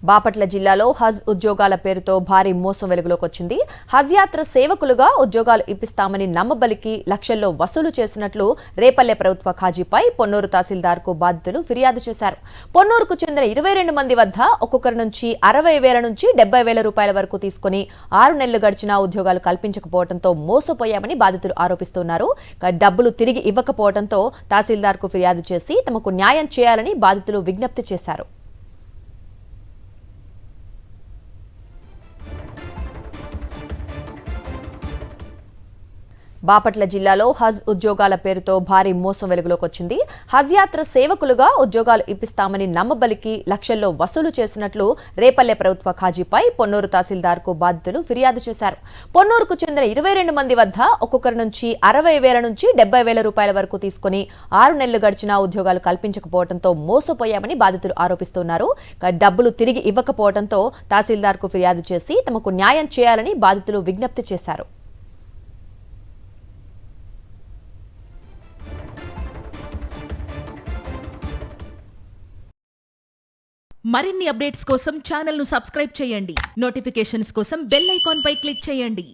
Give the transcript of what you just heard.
బాపట్ల జిల్లాలో హజ్ ఉద్యోగాల పేరుతో భారీ మోసం వెలుగులోకి వచ్చింది. హజ్ యాత్ర సేవకులుగా ఉద్యోగాలు ఇప్పిస్తామని నమ్మబలికి లక్షల్లో వసూలు చేసినట్లు రేపల్లె ప్రభుత్వ ఖాజీపై పొన్నూరు తహసీల్దార్కు బాధితులు ఫిర్యాదు చేశారు. పొన్నూరుకు చెందిన 22 మంది వద్ద ఒక్కొక్కరి నుంచి 60,000 నుంచి 70,000 రూపాయల వరకు తీసుకుని 6 నెలలు గడిచినా ఉద్యోగాలు కల్పించకపోవడంతో మోసపోయామని బాధితులు ఆరోపిస్తున్నారు. డబ్బులు తిరిగి ఇవ్వకపోవడంతో తహసీల్దార్కు ఫిర్యాదు చేసి తమకు న్యాయం చేయాలని బాధితులు విజ్ఞప్తి చేశారు. బాపట్ల జిల్లాలో హజ్ ఉద్యోగాల పేరుతో భారీ మోసం వెలుగులోకి వచ్చింది. హజ్ యాత్ర సేవకులుగా ఉద్యోగాలు ఇప్పిస్తామని నమ్మబలికి లక్షల్లో వసూలు చేసినట్లు రేపల్లె ప్రభుత్వ ఖాజీపై పొన్నూరు తహసీల్దార్కు బాధితులు ఫిర్యాదు చేశారు. పొన్నూరుకు చెందిన 22 మంది వద్ద ఒక్కొక్కరి నుంచి 60,000 నుంచి 70,000 రూపాయల వరకు తీసుకుని 6 నెలలు గడిచినా ఉద్యోగాలు కల్పించకపోవడంతో మోసపోయామని బాధితులు ఆరోపిస్తున్నారు. డబ్బులు తిరిగి ఇవ్వకపోవడంతో తహసీల్దార్కు ఫిర్యాదు చేసి తమకు న్యాయం చేయాలని బాధితులు విజ్ఞప్తి చేశారు. మరిన్ని అప్డేట్స్ కోసం ఛానల్ ను సబ్స్క్రైబ్ చేయండి. నోటిఫికేషన్స్ కోసం బెల్ ఐకాన్ పై క్లిక్ చేయండి.